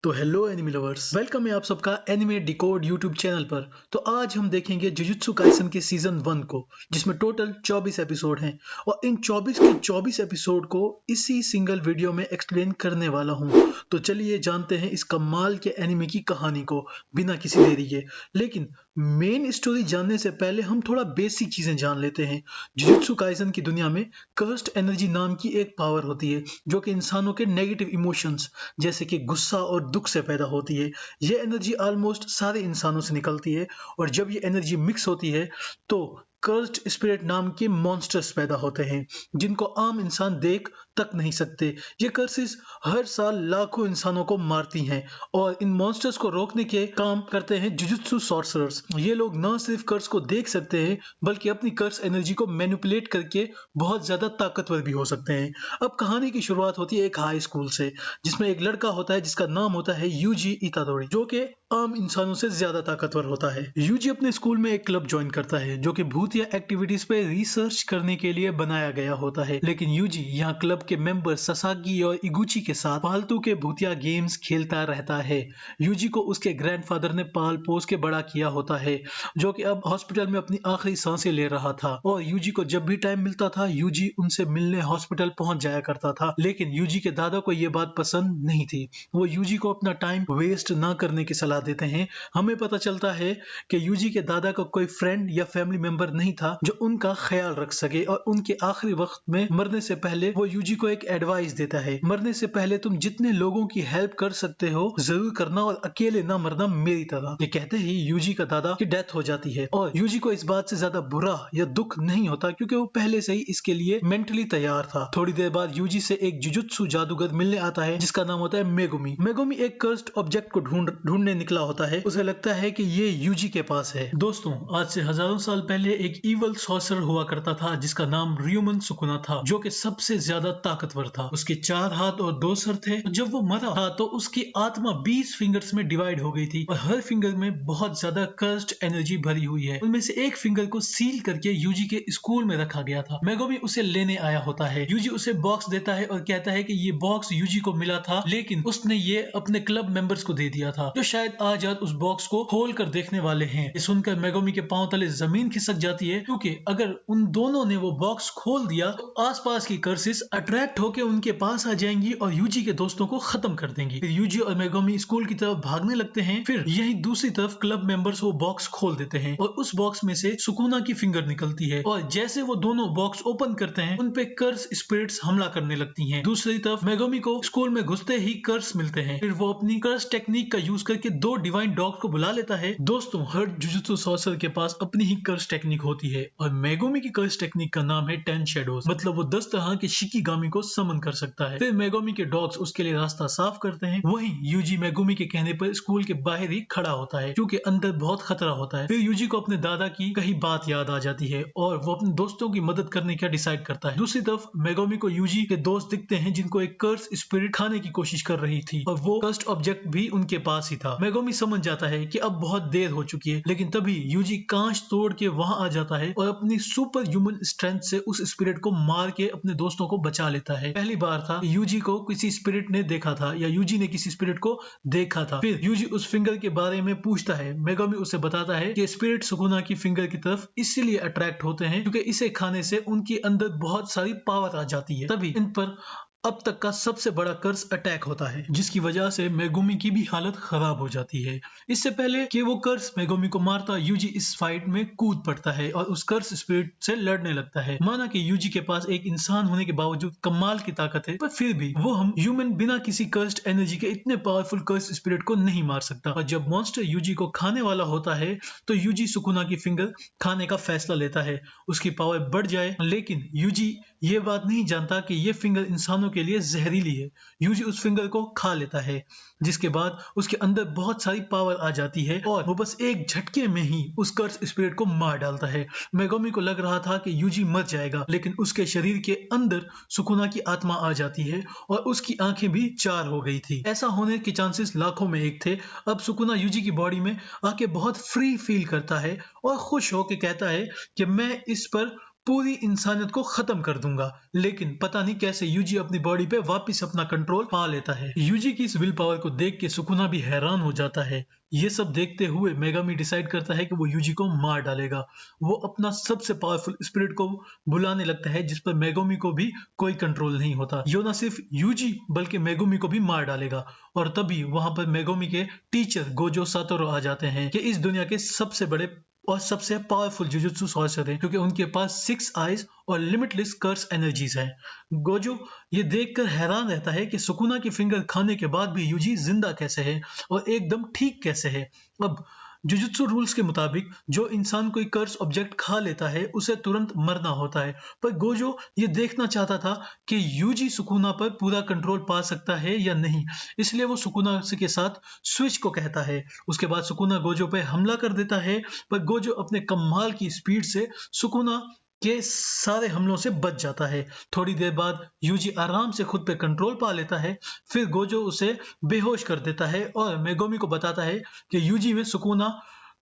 तो hello anime lovers, welcome है आप सबका एनिमे डिकोड यूट्यूब चैनल पर। तो आज हम देखेंगे जुजुत्सु काइसन के सीजन 1 को, जिसमें टोटल 24 एपिसोड हैं और इन 24 के 24 एपिसोड को इसी सिंगल वीडियो में एक्सप्लेन करने वाला हूं। तो चलिए जानते हैं इस कमाल के एनिमे की कहानी को बिना किसी देरी के। लेकिन मेन स्टोरी जानने से पहले हम थोड़ा बेसिक चीजें जान लेते हैं। जुजुत्सु काइसन की दुनिया में कर्स्ड एनर्जी नाम की एक पावर होती है जो कि इंसानों के नेगेटिव इमोशंस जैसे कि गुस्सा और दुख से पैदा होती है। ये एनर्जी ऑलमोस्ट सारे इंसानों से निकलती है और जब ये एनर्जी मिक्स होती है तो कर्स्ड स्पिरिट नाम के मॉन्स्टर्स पैदा होते हैं जिनको आम इंसान देख तक नहीं सकते। ये कर्सेस हर साल लाखों इंसानों को मारती हैं और इन मॉन्स्टर्स को रोकने के काम करते हैं जुजुत्सु सॉर्सरर्स। ये लोग न सिर्फ कर्स को देख सकते हैं बल्कि अपनी कर्स एनर्जी को मैनिपुलेट करके बहुत ज्यादा ताकतवर भी हो सकते हैं। अब कहानी की शुरुआत होती है एक हाई स्कूल से, जिसमें एक लड़का होता है जिसका नाम होता है यूजी इतादोरी, जो कि आम इंसानों से ज्यादा ताकतवर होता है। यूजी अपने स्कूल में एक क्लब ज्वाइन करता है जो कि भूतिया एक्टिविटीज पे रिसर्च करने के लिए बनाया गया होता है। लेकिन यूजी यहाँ क्लब के मेंबर ससागी और इगुची के साथ फालतू के भूतिया गेम्स खेलता रहता है। यूजी को उसके ग्रैंडफादर ने पाल पोस के बड़ा किया होता है, जो कि अब हॉस्पिटल में अपनी आखिरी सांसें ले रहा था। और यूजी को जब भी टाइम मिलता था यूजी उनसे मिलने हॉस्पिटल पहुंच जाया करता था। लेकिन यूजी के दादा को यह बात पसंद नहीं थी। वो यूजी को अपना टाइम वेस्ट ना करने की सलाह देते हैं। हमें पता चलता है कि यूजी के दादा का कोई फ्रेंड या फैमिली मेंबर नहीं था जो उनका ख्याल रख सके और उनके आखिरी वक्त में मरने से पहले वो यूजी को एक एडवाइस देता है, मरने से पहले तुम जितने लोगों की हेल्प कर सकते हो जरूर करना और अकेले ना मरना मेरी तरह। ये कहते ही यूजी का दादा की डेथ हो जाती है और यूजी को इस बात से ज्यादा बुरा या दुख नहीं होता क्योंकि वो पहले से ही इसके लिए मेंटली तैयार था। थोड़ी देर बाद यूजी से एक जुजुत्सु जादूगर मिलने आता है जिसका नाम होता है मेगुमी। मेगुमी एक कर्स्ड ऑब्जेक्ट को ढूंढने निकला होता है। उसे लगता है कि ये यूजी के पास है। दोस्तों, आज से हजारों साल पहले एक इवल सॉर्सरर हुआ करता था जिसका नाम रियुमन सुकुना था, जो कि सबसे ज्यादा ताकतवर था। उसके 4 हाथ और 2 सर थे। जब वो मरा था तो उसकी आत्मा 20 फिंगर्स में डिवाइड हो गई थी और हर फिंगर में बहुत ज्यादा कर्स्ड एनर्जी भरी हुई है। उनमें से एक फिंगर को सील करके यूजी के स्कूल में रखा गया था। मेगुमी उसे लेने आया होता है। यूजी उसे बॉक्स देता है और कहता है कि ये बॉक्स यूजी को मिला था, लेकिन उसने ये अपने क्लब मेंबर्स को दे दिया था, जो शायद आज उस बॉक्स को खोल कर देखने वाले हैं। ये सुनकर मेगुमी के पांव तले जमीन खिसक जाती है क्योंकि अगर उन दोनों ने वो बॉक्स खोल दिया तो आसपास की कर्सेस अट्रैक्ट होकर उनके पास आ जाएंगी और यूजी के दोस्तों को खत्म कर देंगी। फिर यूजी और मेगुमी स्कूल की तरफ भागने लगते हैं। फिर यही दूसरी तरफ क्लब मेंबर्स वो बॉक्स खोल देते हैं और उस बॉक्स में से सुकुना की फिंगर निकलती है और जैसे वो दोनों बॉक्स ओपन करते हैं उन पे कर्स स्पिरिट्स हमला करने लगती हैं। दूसरी तरफ मेगुमी को स्कूल में घुसते ही कर्स मिलते हैं। फिर वो अपनी कर्स टेक्निक का यूज करके 2 डिवाइन डॉग्स को बुला लेता है। दोस्तों, हर जुजुत्सु सॉर्सरर के पास अपनी ही कर्स टेक्निक होती है और मेगुमी की कर्स टेक्निक का नाम है 10 शैडोज, मतलब वो 10 तरह के शिकिगामी को समन कर सकता है। फिर मेगुमी के डॉग्स उसके लिए रास्ता साफ करते हैं। वहीं यूजी मेगुमी के कहने पर स्कूल के बाहर ही खड़ा होता है क्योंकि अंदर बहुत खतरा होता है। फिर यूजी को अपने दादा की कही बात याद आ जाती है और वो अपने दोस्तों की मदद करने का डिसाइड करता है। दूसरी तरफ मेगुमी को यूजी के दोस्त दिखते हैं जिनको एक कर्स स्पिरिट खाने की कोशिश कर रही थी और वो कर्स्ड ऑब्जेक्ट भी उनके पास ही था। मेगुमी समझ जाता है कि अब बहुत देर हो चुकी है, लेकिन तभी यूजी कांच तोड़ के वहां आ जाता है और अपनी सुपर ह्यूमन स्ट्रेंथ से उस स्पिरिट को मार के अपने दोस्तों को बचा लेता है। पहली बार था यूजी को किसी स्पिरिट ने देखा था या यूजी ने किसी स्पिरिट को देखा था। फिर यूजी उस फिंगर के बारे में पूछता है। मेगुमी उसे बताता है कि स्पिरिट सुकुना की फिंगर की तरफ इसीलिए अट्रैक्ट होते हैं क्योंकि इसे खाने से उनके अंदर बहुत सारी पावर आ जाती है। तभी इन पर अब तक का सबसे बड़ा कर्स अटैक होता है, जिसकी वजह से मेगुमी की भी हालत खराब हो जाती है। इससे पहले कि वो कर्स मेगुमी को मारता, यूजी इस फाइट में कूद पड़ता है और उस कर्स स्पिरिट से लड़ने लगता है। माना कि यूजी के पास एक इंसान होने के बावजूद कमाल की ताकत है, पर फिर भी वो हम ह्यूमन बिना किसी कर्स्ड एनर्जी के इतने पावरफुल कर्स स्पिरिट को नहीं मार सकता। और जब मॉन्स्टर यूजी को खाने वाला होता है तो यूजी सुकुना की फिंगर खाने का फैसला लेता है, उसकी पावर बढ़ जाए। लेकिन यूजी ये बात नहीं जानता कि ये फिंगर इंसानों के लिए जहरीली है। यूजी उस फिंगर को खा लेता है, जिसके बाद उसके अंदर बहुत सारी पावर आ जाती है और वो बस एक झटके में ही उस कर्स स्पिरिट को मार डालता है। मेगुमी को लग रहा था कि यूजी मर जाएगा, लेकिन उसके शरीर के अंदर सुकुना की आत्मा आ जाती है और उसकी आंखें भी 4 हो गई थी। ऐसा होने के चांसेस लाखों में एक थे। अब सुकुना यूजी की बॉडी में आके बहुत फ्री फील करता है और खुश होकर कहता है कि मैं इस पर पूरी इंसानियत को खत्म कर दूंगा। लेकिन पता नहीं कैसे यूजी अपनी बॉडी पे वापस अपना कंट्रोल पा लेता है। यूजी की इस विल पावर को देख के सुकुना भी हैरान हो जाता है। ये सब देखते हुए मेगामी डिसाइड करता है कि वो यूजी को मार डालेगा। वो अपना सबसे पावरफुल स्पिरिट को बुलाने लगता है जिस पर मेगोमी को भी कोई कंट्रोल नहीं होता। यो न सिर्फ यूजी बल्कि मेगोमी को भी मार डालेगा। और तभी वहां पर मेगोमी के टीचर गोजो सातोरो आ जाते हैं कि इस दुनिया के सबसे बड़े और सबसे पावरफुल जुजुत्सु सॉर्सर है, क्योंकि उनके पास 6 आइज और लिमिटलेस कर्स एनर्जीज हैं। गोजो ये देखकर हैरान रहता है कि सुकुना की फिंगर खाने के बाद भी यूजी जिंदा कैसे है और एकदम ठीक कैसे है। अब जुजुत्सु रूल्स के मुताबिक जो इंसान कोई कर्स ऑब्जेक्ट खा लेता है उसे तुरंत मरना होता है, पर गोजो ये देखना चाहता था कि यूजी सुकुना पर पूरा कंट्रोल पा सकता है या नहीं। इसलिए वो सुकुना के साथ स्विच को कहता है। उसके बाद सुकुना गोजो पर हमला कर देता है, पर गोजो अपने कमाल की स्पीड से सुकुना के सारे हमलों से बच जाता है। थोड़ी देर बाद यूजी आराम से खुद पे कंट्रोल पा लेता है। फिर गोजो उसे बेहोश कर देता है और मेगोमी को बताता है कि यूजी में सुकुना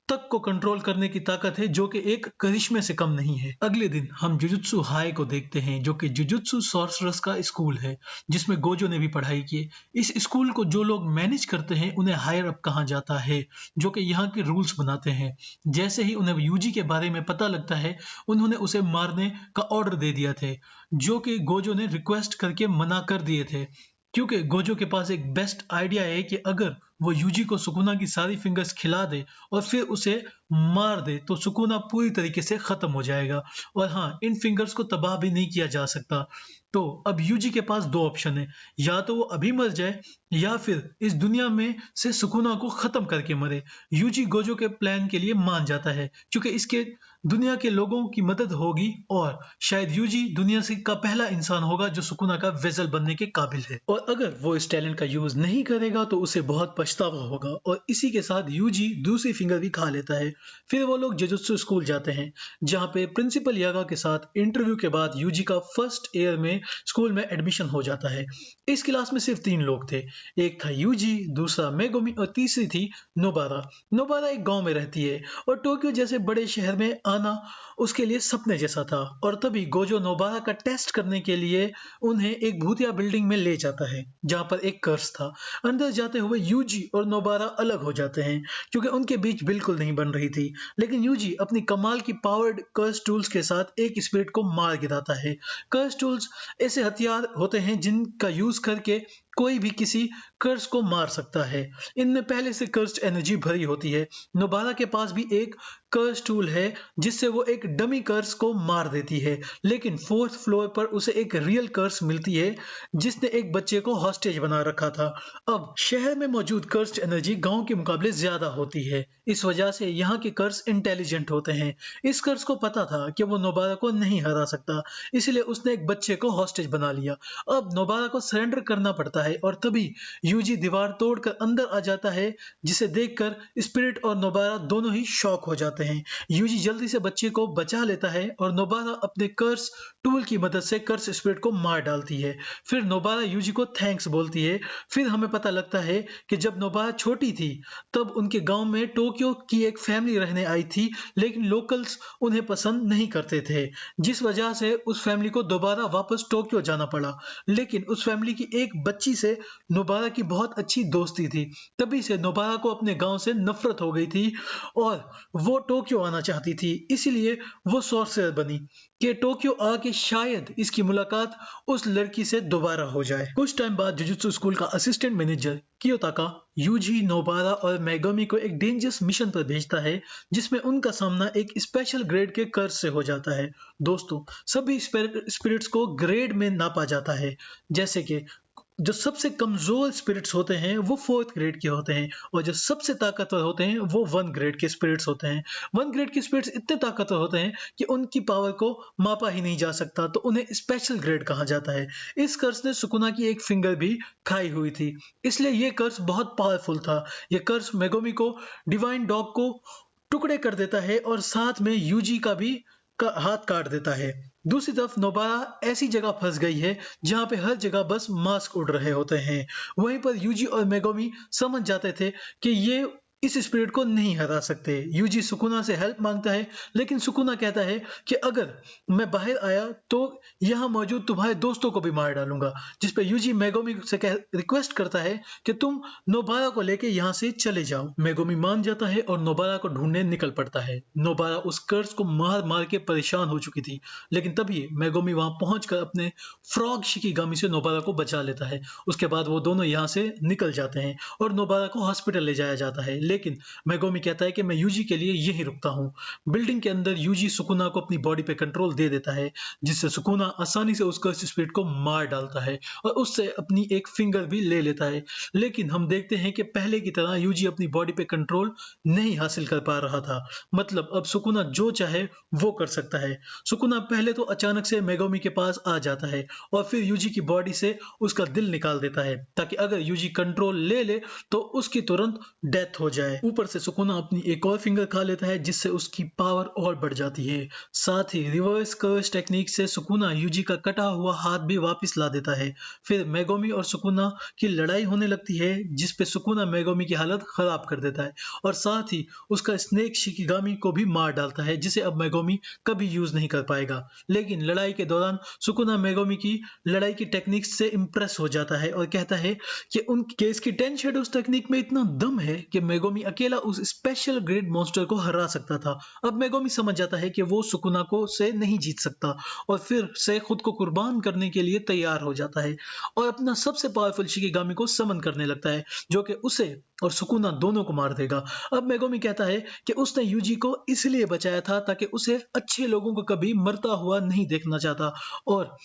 तक को कंट्रोल करने की ताकत है, जो कि एक करिश्मे से कम नहीं है। अगले दिन हम जुजुत्सु हाई को देखते हैं, जो कि जुजुत्सु सॉर्सरर्स का स्कूल है जिसमें गोजो ने भी पढ़ाई की। इस स्कूल को जो लोग मैनेज करते हैं उन्हें हायर अप कहा जाता है, जो कि यहाँ के रूल्स बनाते हैं। जैसे ही उन्हें यूजी के बारे में पता लगता है, उन्होंने उसे मारने का ऑर्डर दे दिया थे, जो कि गोजो ने रिक्वेस्ट करके मना कर दिए थे, क्योंकि गोजो के पास एक बेस्ट आइडिया है कि अगर वो यूजी को सुकुना की सारी फिंगर्स खिला दे और फिर उसे मार दे तो सुकुना पूरी तरीके से खत्म हो जाएगा। और हाँ, इन फिंगर्स को तबाह भी नहीं किया जा सकता। तो अब यूजी के पास दो ऑप्शन है, या तो वो अभी मर जाए या फिर इस दुनिया में से सुकुना को खत्म करके मरे। यूजी गोजो के प्लान के लिए मान जाता है, क्योंकि इसके दुनिया के लोगों की मदद होगी और शायद यूजी दुनिया से का पहला इंसान होगा जो सुकुना का वेसल बनने के काबिल है। और अगर वो इस टैलेंट का यूज नहीं करेगा तो उसे बहुत पछतावा होगा। और इसी के साथ यूजी दूसरी फिंगर भी खा लेता है। फिर वो लोग जुजुत्सु स्कूल जाते हैं, जहाँ पे प्रिंसिपल यागा के साथ इंटरव्यू के बाद यूजी का फर्स्ट ईयर में स्कूल में एडमिशन हो जाता है। इस क्लास में सिर्फ 3 लोग थे, एक था यूजी, दूसरा मेगोमी और तीसरी थी नोबारा। नोबारा एक गांव में रहती है और टोक्यो जैसे बड़े शहर में आना उसके लिए सपने जैसा था। और तभी गोजो नोबारा का टेस्ट करने के लिए उन्हें एक भूतिया बिल्डिंग में ले जाता है, जहां पर एक कर्स था। अंदर जाते हुए यूजी और नोबारा अलग हो जाते हैं, क्योंकि उनके बीच बिल्कुल नहीं बन रही थी। लेकिन यूजी अपनी कमाल की पावर्ड कर्स टूल्स के साथ एक स्पिरिट को मार गिराता है। कर्स टूल्स ऐसे हथियार होते हैं जिनका यूज करके कोई भी किसी कर्स को मार सकता है। इनमें पहले से कर्स्ड एनर्जी भरी होती है। नोबारा के पास भी एक कर्स टूल है जिससे वो एक डमी कर्स को मार देती है, लेकिन 4th फ्लोर पर उसे एक रियल कर्स मिलती है जिसने एक बच्चे को हॉस्टेज बना रखा था। अब शहर में मौजूद कर्स्ड एनर्जी गांव के मुकाबले ज्यादा होती है, इस वजह से यहाँ के कर्स इंटेलिजेंट होते हैं। इस कर्स को पता था कि वो नोबारा को नहीं हरा सकता, इसलिए उसने एक बच्चे को हॉस्टेज बना लिया। अब नोबारा को सरेंडर करना पड़ता है और तभी यूजी दीवार तोड़कर अंदर आ जाता है, जिसे देखकर स्पिरिट और नोबारा दोनों ही शॉक हो जाते हैं। यूजी जल्दी से बच्चे को बचा लेता है और नोबारा अपने कर्स टूल की मदद से कर्स स्पिरिट को मार डालती है। फिर नोबारा यूजी को थैंक्स बोलती है। फिर हमें पता लगता है कि जब नोबारा छोटी थी तब उनके गांव में टोक्यो की एक फैमिली रहने आई थी, लेकिन लोकल्स उन्हें पसंद नहीं करते थे, जिस वजह से उस फैमिली को दोबारा वापस टोक्यो जाना पड़ा। लेकिन उस फैमिली की एक बच्ची से नोबारा की बहुत अच्छी दोस्ती थी, तभी से नोबारा को अपने गांव से नफरत हो गई थी और वो टोक्यो आना चाहती थी। इसलिए वो सॉर्सरर बनी कि टोक्यो आके शायद इसकी मुलाकात उस लड़की से दोबारा हो जाए। कुछ टाइम बाद जुजुत्सु स्कूल का असिस्टेंट मैनेजर कियोताका यूजी, नोबारा और मेगोमी को एक डेंजरस मिशन पर भेजता है, जिसमें उनका सामना एक स्पेशल ग्रेड के कर्स से हो जाता है। दोस्तों, सभी स्पिरिट्स को ग्रेड में नापा जाता है, जैसे कि जो सबसे कमजोर स्पिरिट्स होते हैं वो 4th ग्रेड के होते हैं और जो सबसे ताकतवर होते हैं वो 1 ग्रेड के स्पिरिट्स होते हैं। 1 ग्रेड के स्पिरिट्स इतने ताकतवर होते हैं कि उनकी पावर को मापा ही नहीं जा सकता, तो उन्हें स्पेशल ग्रेड कहा जाता है। इस कर्स ने सुकुना की एक फिंगर भी खाई हुई थी, इसलिए ये कर्स बहुत पावरफुल था। ये कर्स मेगोमी को डिवाइन डॉग को टुकड़े कर देता है और साथ में यूजी का भी हाथ काट देता है। दूसरी तरफ नोबारा ऐसी जगह फंस गई है जहां पे हर जगह बस मास्क उड़ रहे होते हैं। वहीं पर यूजी और मेगोमी समझ जाते थे कि ये इस स्पिरिट को नहीं हरा सकते। यूजी सुकुना से हेल्प मांगता है, लेकिन सुकुना कहता है कि अगर मैं बाहर आया तो यहाँ मौजूद तुम्हारे दोस्तों को भी मार डालूंगा, जिस पे यूजी मेगोमी से रिक्वेस्ट करता है कि तुम नोबारा को लेके यहाँ से चले जाओ। मेगोमी मान जाता है और नोबारा को ढूंढने निकल पड़ता है। नोबारा उस कर्स को मार मार के परेशान हो चुकी थी, लेकिन तभी मेगोमी वहां पहुंचकर अपने फ्रॉग शिकिगामी से नोबारा को बचा लेता है। उसके बाद वो दोनों यहाँ से निकल जाते हैं और नोबारा को हॉस्पिटल ले जाया जाता है, लेकिन मेगोमी कहता है कि मैं यूजी के लिए यहीं रुकता हूँ। बिल्डिंग के अंदर यूजी सुकुना को अपनी बॉडी पे कंट्रोल दे देता है, जिससे सुकुना आसानी से उस कर्स स्पिरिट को मार डालता है और उससे अपनी एक फिंगर भी ले लेता है। लेकिन हम देखते हैं कि पहले की तरह यूजी अपनी बॉडी पे कंट्रोल नहीं हासिल कर पा रहा था। मतलब अब सुकुना जो चाहे वो कर सकता है। सुकुना पहले तो अचानक से मेगोमी के पास आ जाता है और फिर यूजी की बॉडी से उसका दिल निकाल देता है, ताकि अगर यूजी कंट्रोल ले ले तो उसकी तुरंत डेथ हो जाए। ऊपर से सुकुना अपनी एक और फिंगर खा लेता है, जिससे उसकी पावर और बढ़ जाती है। साथ ही रिवर्स कर्स टेक्निक से सुकुना यूजी का कटा हुआ हाथ भी वापस ला देता है। फिर मेगोमी और सुकुना की लड़ाई होने लगती है, जिसपे सुकुना मेगोमी की हालत खराब कर देता है और साथ ही उसका स्नेक शिकिगामी को भी मार डालता है, जिसे अब मेगोमी कभी यूज नहीं कर पाएगा। लेकिन लड़ाई के दौरान सुकुना मेगोमी की लड़ाई की टेक्निक से इंप्रेस हो जाता है और कहता है कि उनके इसकी 10 शेडोज टेक्निक में इतना दम है कि मेगोमी अकेला उस स्पेशल ग्रेड मॉन्स्टर को हरा सकता था। अब मेगोमी समझ जाता है कि वो सुकुना को से नहीं जीत सकता और फिर से खुद को कुर्बान करने के लिए तैयार हो जाता है और अपना सबसे पावरफुल शिकिगामी को समन करने लगता है, जो कि उसे और सुकुना दोनों को मार देगा। अब मेगोमी कहता है कि उसने यूजी को इसलिए बचाया था ताकि उसे अच्छे लोगों को कभी मरता हुआ नहीं देखना चाहता और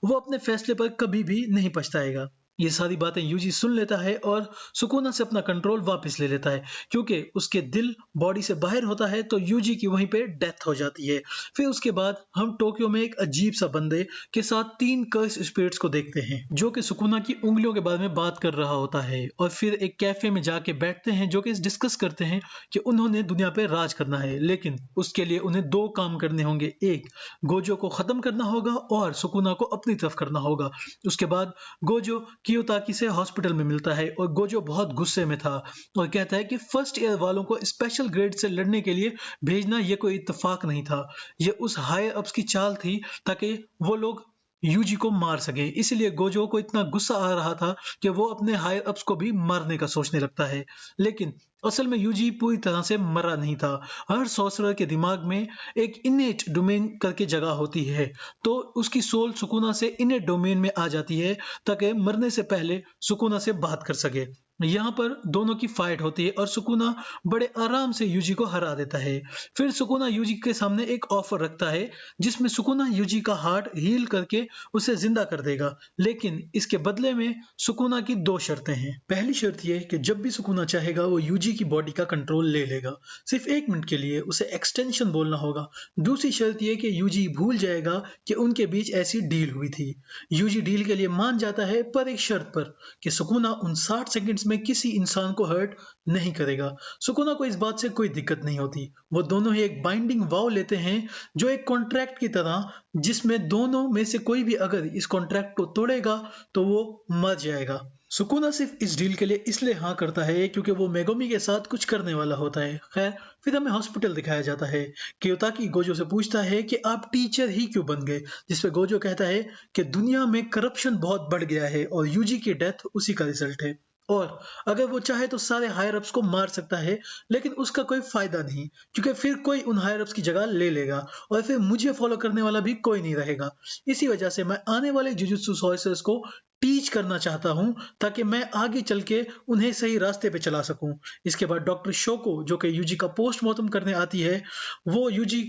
वो अपने फैसले पर कभी भी नहीं पछताएगा। ये सारी बातें यूजी सुन लेता है और सुकुना से अपना कंट्रोल वापस ले लेता है, क्योंकि उसके दिल बॉडी से बाहर होता है तो यूजी की वहीं पे डेथ हो जाती है। फिर उसके बाद हम टोक्यो में एक अजीब सा बंदे के साथ 3 कर्स स्पिरिट्स को देखते हैं, जो कि सुकुना की उंगलियों के बारे में बात कर रहा होता है और फिर एक कैफे में जाके बैठते हैं, जो कि डिस्कस करते हैं कि उन्होंने दुनिया पे राज करना है, लेकिन उसके लिए उन्हें 2 काम करने होंगे। एक, गोजो को खत्म करना होगा और सुकुना को अपनी तरफ करना होगा। उसके बाद गोजो कियोताकी से हॉस्पिटल में मिलता है और गोजो बहुत गुस्से में था और कहता है कि फर्स्ट ईयर वालों को स्पेशल ग्रेड से लड़ने के लिए भेजना ये कोई इत्तेफाक नहीं था, ये उस हायर अप्स की चाल थी ताकि वो लोग यूजी को मार सके। इसलिए गोजो को इतना गुस्सा आ रहा था कि वो अपने हायर अप्स को भी मारने का सोचने लगता है, लेकिन असल में यूजी पूरी तरह से मरा नहीं था। हर सॉर्सरर के दिमाग में एक इनेट डोमेन करके जगह होती है, तो उसकी सोल सुकुना से इनेट डोमेन में आ जाती है ताकि मरने से पहले सुकुना से बात कर सके। यहाँ पर दोनों की फाइट होती है और सुकुना बड़े आराम से यूजी को हरा देता है। फिर सुकुना यूजी के सामने एक ऑफर रखता है, जिसमें सुकुना यूजी का हार्ट हील करके उसे जिंदा कर देगा, लेकिन इसके बदले में सुकुना की 2 शर्तें हैं। पहली शर्त यह कि जब भी सुकुना चाहेगा वो यूजी की बॉडी का कंट्रोल ले लेगा, सिर्फ 1 मिनट के लिए उसे एक्सटेंशन बोलना होगा। दूसरी शर्त यह कि यूजी भूल जाएगा कि उनके बीच ऐसी डील हुई थी। यूजी डील के लिए मान जाता है, पर एक शर्त पर कि सुकुना उन 60 सेकंड्स में किसी इंसान को हर्ट नहीं करेगा। सुकुना को इस बात से कोई दिक्कत नहीं होती। वो दोनों ही एक बाइंडिंग वाव लेते हैं, जो एक कॉन्ट्रैक्ट की तरह, जिसमें दोनों में से कोई भी अगर इस कॉन्ट्रैक्ट को तोड़ेगा तो वो मर जाएगा। सुकुना सिर्फ इस डील के लिए इसलिए हाँ करता है क्योंकि वो मेगोमी के साथ कुछ करने वाला होता है। खैर, फिर हमें हॉस्पिटल दिखाया जाता है। कियोताकी गोजो से पूछता है कि आप टीचर ही क्यों बन गए, जिसपे गोजो कहता है कि दुनिया में करप्शन बहुत बढ़ गया है और यूजी की डेथ उसी का रिजल्ट है, और अगर वो चाहे तो सारे हायर अप्स को मार सकता है, लेकिन उसका कोई फायदा नहीं, क्योंकि फिर कोई उन हायर अप्स की जगह ले लेगा और फिर मुझे फॉलो करने वाला भी कोई नहीं रहेगा। इसी वजह से मैं आने वाले जुजुत्सु सॉर्सरर्स को टीच करना चाहता हूं, ताकि मैं आगे चल के उन्हें सही रास्ते पे चला सकूं। इसके बाद डॉक्टर शोको, जो कि यूजी का पोस्टमार्टम करने आती है, वो यूजी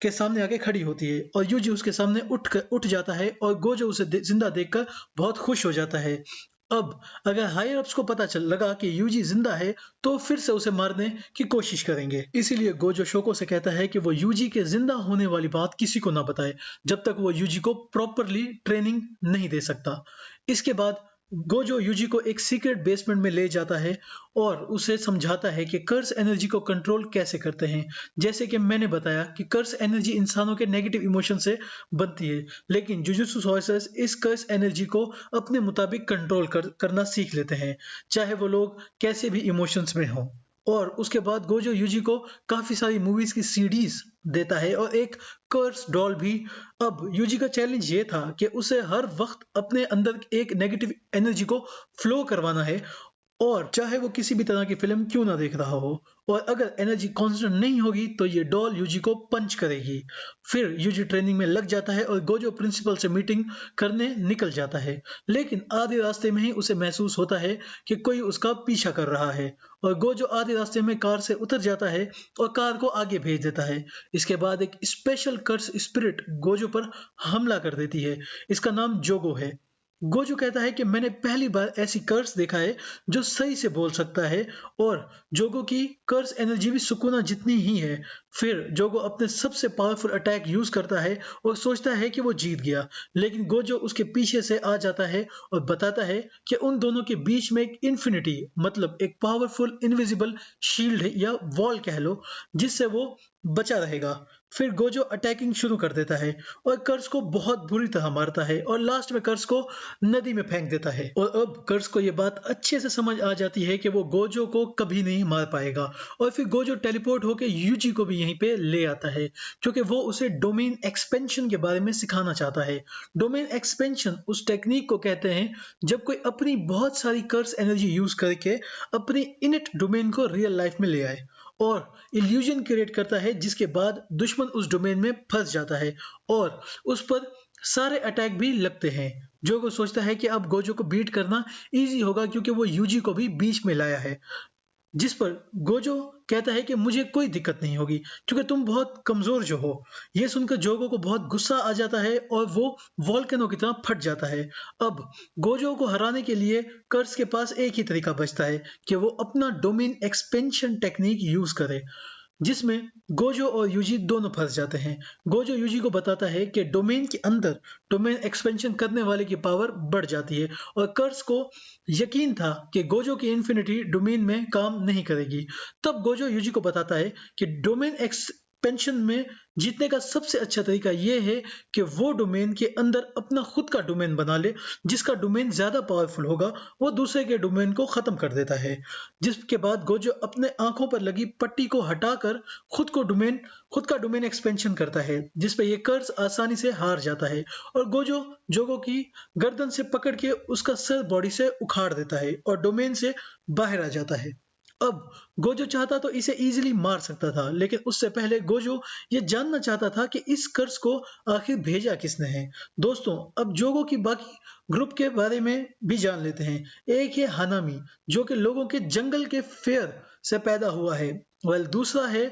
के सामने आके खड़ी होती है और यूजी उसके सामने उठ जाता है और गोजो उसे जिंदा देखकर बहुत खुश हो जाता है। अब अगर हायर अप्स को पता चल लगा कि यूजी जिंदा है तो फिर से उसे मारने की कोशिश करेंगे। इसीलिए गोजो शोको से कहता है कि वो यूजी के जिंदा होने वाली बात किसी को ना बताए जब तक वो यूजी को प्रॉपरली ट्रेनिंग नहीं दे सकता। इसके बाद गोजो यूजी को एक सीक्रेट बेसमेंट में ले जाता है और उसे समझाता है कि कर्स एनर्जी को कंट्रोल कैसे करते हैं। जैसे कि मैंने बताया कि कर्स एनर्जी इंसानों के नेगेटिव इमोशन से बनती है, लेकिन जुजुत्सु सॉर्सरर्स इस कर्स एनर्जी को अपने मुताबिक कंट्रोल करना सीख लेते हैं, चाहे वो लोग कैसे भी इमोशंस में हों। और उसके बाद गोजो यूजी को काफी सारी मूवीज की सीडीज देता है और एक कर्स डॉल भी। अब यूजी का चैलेंज ये था कि उसे हर वक्त अपने अंदर एक नेगेटिव एनर्जी को फ्लो करवाना है, और चाहे वो किसी भी तरह की फिल्म क्यों ना देख रहा हो, और अगर एनर्जी कांस्टेंट नहीं होगी तो ये डॉल यूजी को पंच करेगी। फिर यूजी ट्रेनिंग में लग जाता है और गोजो प्रिंसिपल से मीटिंग करने निकल जाता है, लेकिन आधे रास्ते में ही उसे महसूस होता है कि कोई उसका पीछा कर रहा है, और गोजो आधे रास्ते में कार से उतर जाता है और कार को आगे भेज देता है। इसके बाद एक स्पेशल कर्स स्पिरिट गोजो पर हमला कर देती है। इसका नाम जोगो है। गोजो कहता है कि मैंने पहली बार ऐसी कर्स देखा है जो सही से बोल सकता है, और जोगो की कर्स एनर्जी भी सुकुना जितनी ही है। फिर जोगो अपने सबसे पावरफुल अटैक यूज करता है और सोचता है कि वो जीत गया, लेकिन गोजो उसके पीछे से आ जाता है और बताता है कि उन दोनों के बीच में एक इन्फिनिटी मतलब एक पावरफुल इनविजिबल शील्ड है या वॉल कह लो, जिससे वो बचा रहेगा। फिर गोजो अटैकिंग शुरू कर देता है और कर्स को बहुत बुरी तरह मारता है और लास्ट में कर्स को नदी में फेंक देता है। और अब कर्स को यह बात अच्छे से समझ आ जाती है कि वो गोजो को कभी नहीं मार पाएगा, और फिर गोजो टेलीपोर्ट होकर यूजी को भी यहीं पे ले आता है, क्योंकि वो उसे डोमेन एक्सपेंशन के बारे में सिखाना चाहता है। डोमेन एक्सपेंशन उस टेक्निक को कहते हैं जब कोई अपनी बहुत सारी कर्स एनर्जी यूज करके अपनी इनिट डोमेन को रियल लाइफ में ले आए और इल्यूजन क्रिएट करता है, जिसके बाद दुश्मन उस डोमेन में फंस जाता है और उस पर सारे अटैक भी लगते हैं। जोगो सोचता है कि अब गोजो को बीट करना इजी होगा क्योंकि वो यूजी को भी बीच में लाया है, जिस पर गोजो कहता है कि मुझे कोई दिक्कत नहीं होगी क्योंकि तुम बहुत कमजोर जो हो। यह सुनकर जोगो को बहुत गुस्सा आ जाता है और वो वॉल्केनो की तरह फट जाता है। अब गोजो को हराने के लिए कर्स के पास एक ही तरीका बचता है कि वो अपना डोमेन एक्सपेंशन टेक्निक यूज करे, जिसमें गोजो और यूजी दोनों फंस जाते हैं। गोजो यूजी को बताता है कि डोमेन के अंदर डोमेन एक्सपेंशन करने वाले की पावर बढ़ जाती है, और कर्स को यकीन था कि गोजो की इन्फिनिटी डोमेन में काम नहीं करेगी। तब गोजो यूजी को बताता है कि डोमेन एक्सपेंशन में जीतने का सबसे अच्छा तरीका यह है कि वो डोमेन के अंदर अपना खुद का डोमेन बना ले, जिसका डोमेन ज्यादा पावरफुल होगा वो दूसरे के डोमेन को खत्म कर देता है। जिसके बाद गोजो अपने आंखों पर लगी पट्टी को हटाकर खुद का डोमेन एक्सपेंशन करता है, जिस पे ये कर्स आसानी से हार जाता है, और गोजो जोगो की गर्दन से पकड़ के उसका सर बॉडी से उखाड़ देता है और डोमेन से बाहर आ जाता है। अब गोजो चाहता तो इसे इजीली मार सकता था, लेकिन उससे पहले गोजो ये जानना चाहता था कि इस कर्स को आखिर भेजा किसने है। दोस्तों, अब जोगो की बाकी ग्रुप के बारे में भी जान लेते हैं। एक है हानामी, जो कि लोगों के जंगल के फेयर से पैदा हुआ है, वेल दूसरा है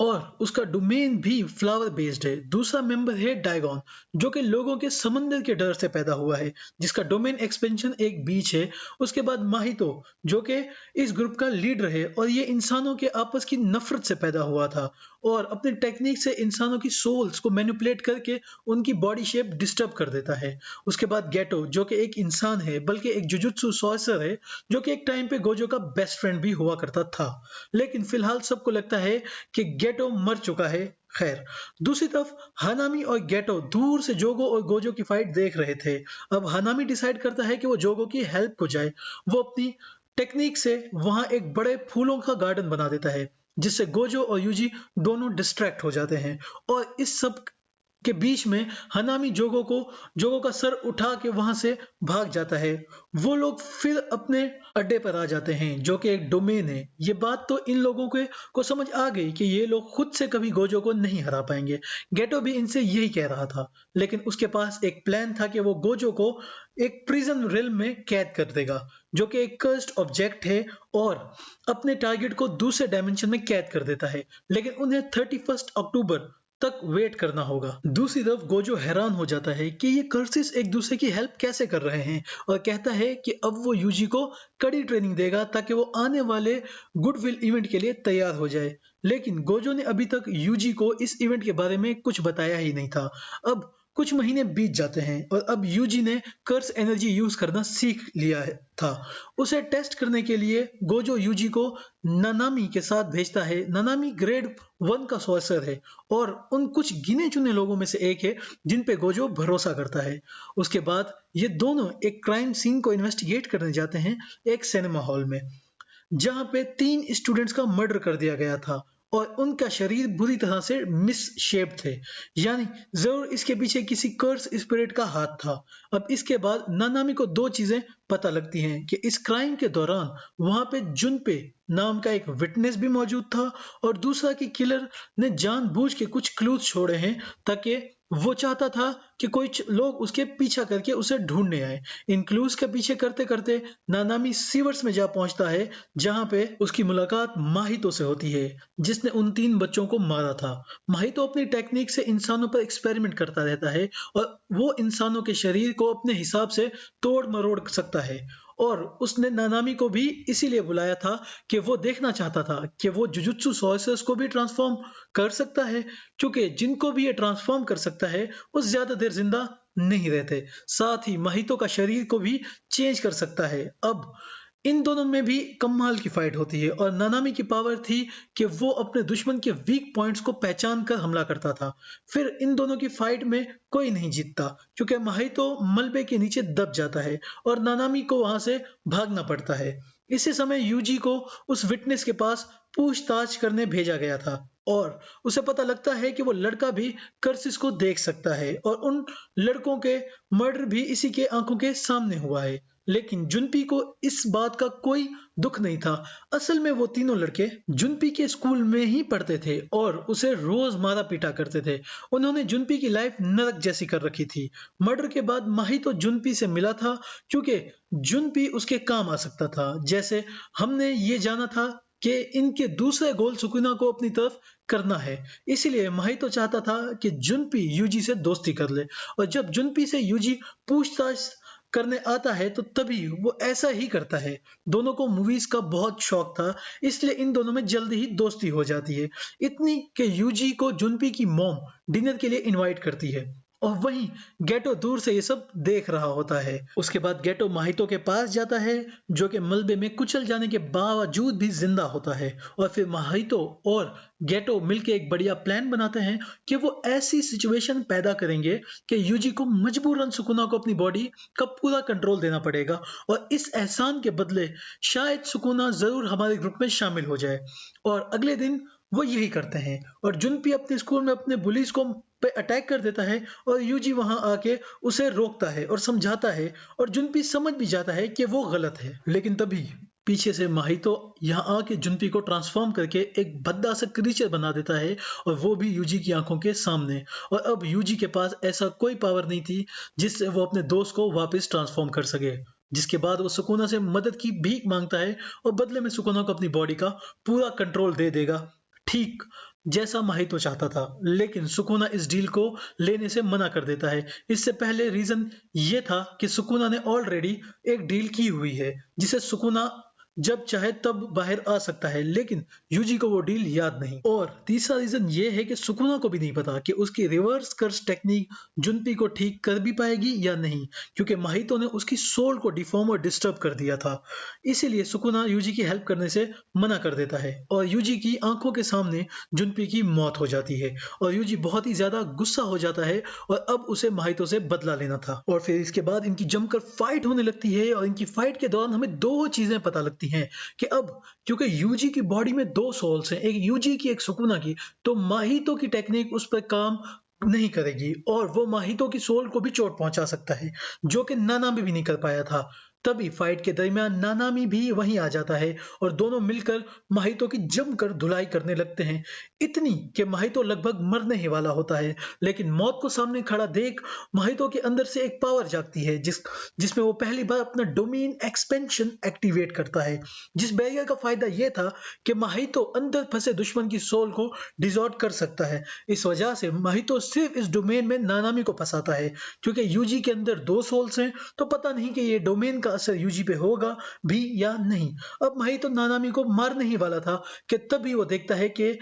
और उसका डोमेन भी फ्लावर बेस्ड है। दूसरा मेंबर है डायगॉन, जो कि लोगों के समंदर के डर से पैदा हुआ है, जिसका डोमेन एक्सपेंशन एक बीच है। उसके बाद माहितो, जो कि इस ग्रुप का लीडर है और ये इंसानों के आपस की नफरत से पैदा हुआ था और अपनी टेक्निक से इंसानों की सोल्स को मैनिपुलेट करके उनकी बॉडी शेप डिस्टर्ब कर देता है। उसके बाद गेटो, जो कि एक इंसान है बल्कि एक जुजुत्सु सॉर्सर है, जो कि एक टाइम पे गोजो का बेस्ट फ्रेंड भी हुआ करता था, लेकिन फिलहाल सबको लगता है कि गेटो मर चुका है। खैर, दूसरी तरफ हानामी और गेटो दूर से जोगो और गोजो की फाइट देख रहे थे। अब हानामी डिसाइड करता है कि वो जोगो की हेल्प को जाए। वो अपनी टेक्निक से वहां एक बड़े फूलों का गार्डन बना देता है, जिससे गोजो और यूजी दोनों डिस्ट्रैक्ट हो जाते हैं, और इस सब के बीच में हनामी जोगो का सर उठा के वहां से भाग जाता है। वो लोग फिर अपने अड्डे पर आ जाते हैं, जो कि एक डोमेन है। ये बात तो इन लोगों को समझ आ गई कि ये लोग खुद से कभी गोजो को नहीं हरा पाएंगे। गेटो भी इनसे यही कह रहा था, लेकिन उसके पास एक प्लान था कि वो गोजो को एक प्रिजन रिल्म में कैद कर देगा, जो कि एक कर्स्ड ऑब्जेक्ट है, और अपने टारगेट को दूसरे डायमेंशन में कैद कर देता है। लेकिन उन्हें 31 अक्टूबर तक वेट करना होगा। दूसरी तरफ गोजो हैरान हो जाता है कि ये कर्सिस एक दूसरे की हेल्प कैसे कर रहे हैं, और कहता है कि अब वो यूजी को कड़ी ट्रेनिंग देगा ताकि वो आने वाले गुडविल इवेंट के लिए तैयार हो जाए। लेकिन गोजो ने अभी तक यूजी को इस इवेंट के बारे में कुछ बताया ही नहीं था। अब कुछ महीने बीत जाते हैं और अब यूजी ने कर्स एनर्जी यूज करना सीख लिया था। उसे टेस्ट करने के लिए गोजो यूजी को नानामी के साथ भेजता है। नानामी ग्रेड 1 का सॉर्सर है और उन कुछ गिने चुने लोगों में से एक है जिन पे गोजो भरोसा करता है। उसके बाद ये दोनों एक क्राइम सीन को इन्वेस्टिगेट करने जाते हैं एक सिनेमा हॉल में, जहां पे 3 स्टूडेंट्स का मर्डर कर दिया गया था और उनका शरीर बुरी तरह से मिस शेप थे। यानी जरूर इसके पीछे किसी कर्स स्पिरिट का हाथ था। अब इसके बाद नानामी को दो चीजें पता लगती हैं कि इस क्राइम के दौरान वहां पे जुनपे नाम का एक विटनेस भी मौजूद था और दूसरा कि किलर ने जानबूझ के कुछ क्लूज छोड़े हैं ताकि वो चाहता था कि कुछ लोग उसके पीछा करके उसे ढूंढने आए। इन क्लूज के पीछे करते करते नानामी सीवर्स में जा पहुंचता है जहां पे उसकी मुलाकात माहितो से होती है जिसने उन 3 बच्चों को मारा था। माहितो अपनी टेक्निक से इंसानों पर एक्सपेरिमेंट करता रहता है और वो इंसानों के शरीर को अपने हिसाब से तोड़ मरोड़ सकता है और उसने नानामी को भी इसीलिए बुलाया था कि वो देखना चाहता था कि वो जुजुत्सु सॉर्सर्स को भी ट्रांसफॉर्म कर सकता है, क्योंकि जिनको भी ये ट्रांसफॉर्म कर सकता है वो ज्यादा देर जिंदा नहीं रहते। साथ ही माहितो का शरीर को भी चेंज कर सकता है। अब इन दोनों में भी कमाल की फाइट होती है और नानामी की पावर थी कि वो अपने दुश्मन के वीक पॉइंट्स को पहचान कर हमला करता था। फिर इन दोनों की फाइट में कोई नहीं जीतता क्योंकि माहितो मलबे के नीचे दब जाता है और नानामी को वहां से भागना पड़ता है। इसी समय यूजी को उस विटनेस के पास पूछताछ करने भेजा गया था और उसे पता लगता है कि वो लड़का भी कर्सिस को देख सकता है और उन लड़कों के मर्डर भी इसी के आंखों के सामने हुआ है। लेकिन जुनपी को इस बात का कोई दुख नहीं था। असल में वो तीनों लड़के जुनपी के स्कूल में ही पढ़ते थे और उसे रोज मारा पीटा करते थे। उन्होंने जुनपी की लाइफ नरक जैसी कर रखी थी। मर्डर के बाद माहितो जुनपी से मिला था क्योंकि जुनपी उसके काम आ सकता था। जैसे हमने ये जाना था कि इनके दूसरे गोल सुकुना को अपनी तरफ करना है, इसीलिए माहितो चाहता था कि जुनपी यूजी से दोस्ती कर ले और जब जुनपी से यूजी पूछताछ करने आता है तो तभी वो ऐसा ही करता है। दोनों को मूवीज का बहुत शौक था, इसलिए इन दोनों में जल्दी ही दोस्ती हो जाती है, इतनी कि यूजी को जुनपी की मॉम डिनर के लिए इनवाइट करती है और वहीं गेटो दूर से ये सब देख रहा होता है। उसके बाद गेटो माहितो के पास जाता है जो कि मलबे में कुचल जाने के बावजूद भी जिंदा होता है और फिर माहितो और गेटो मिलके एक बढ़िया प्लान बनाते हैं कि वो ऐसी सिचुएशन पैदा करेंगे कि यूजी को मजबूरन सुकुना को अपनी बॉडी का पूरा कंट्रोल देना पड़ेगा और इस एहसान के बदले शायद सुकुना जरूर हमारे ग्रुप में शामिल हो जाए। और अगले दिन वो यही करते हैं और जुनपी अपने स्कूल में अपने बुलीज को पे अटैक कर देता है और यूजी वहां आके उसे रोकता है और समझाता है और जुनपी समझ भी जाता है कि वो गलत है। लेकिन तभी पीछे से माहितो यहाँ आके जुनपी को ट्रांसफॉर्म करके एक भद्दा सा क्रीचर बना देता है और वो भी यूजी की आंखों के सामने। और अब यूजी के पास ऐसा कोई पावर नहीं थी जिससे वो अपने दोस्त को वापस ट्रांसफॉर्म कर सके। जिसके बाद वो सुकुना से मदद की भीख मांगता है और बदले में सुकुना को अपनी बॉडी का पूरा कंट्रोल दे देगा, ठीक जैसा माहितो चाहता था। लेकिन सुकुना इस डील को लेने से मना कर देता है। इससे पहले रीजन ये था कि सुकुना ने ऑलरेडी एक डील की हुई है जिसे सुकुना जब चाहे तब बाहर आ सकता है, लेकिन यूजी को वो डील याद नहीं। और तीसरा रीजन ये है कि सुकुना को भी नहीं पता कि उसकी रिवर्स कर्स टेक्निक जुनपी को ठीक कर भी पाएगी या नहीं, क्योंकि माहितो ने उसकी सोल को डिफॉर्म और डिस्टर्ब कर दिया था। इसीलिए सुकुना यूजी की हेल्प करने से मना कर देता है और यूजी की आंखों के सामने जुनपी की मौत हो जाती है और यूजी बहुत ही ज्यादा गुस्सा हो जाता है और अब उसे माहितो से बदला लेना था। और फिर इसके बाद इनकी जमकर फाइट होने लगती है और इनकी फाइट के दौरान हमें दो चीजें पता लगती हैं कि अब क्योंकि यूजी की बॉडी में दो सोल्स हैं, एक यूजी की एक सुकुना की, तो माहितो की टेक्निक उस पर काम नहीं करेगी और वो माहितो की सोल को भी चोट पहुंचा सकता है जो कि नानामी भी नहीं कर पाया था। तभी फाइट के दरमियान नानामी भी वहीं आ जाता है और दोनों मिलकर माहितो की जमकर धुलाई करने लगते हैं, इतनी कि माहितो लगभग मरने ही वाला होता है। लेकिन मौत को सामने खड़ा देख माहितो के अंदर से एक पावर जागती है जिसमें वो पहली बार अपना डोमेन एक्सपेंशन एक्टिवेट करता है। जिस बैरियर का फायदा यह था कि माहितो अंदर फंसे दुश्मन की सोल को डिसॉर्ट कर सकता है। इस वजह से माहितो सिर्फ इस डोमेन में नानामी को फंसाता है, क्योंकि यूजी के अंदर दो सोल्स हैं तो पता नहीं कि ये डोमेन का असर यूजी पे होगा भी या नहीं। अब माहितो नानामी को मारने ही वाला था कि तभी वो देखता है कि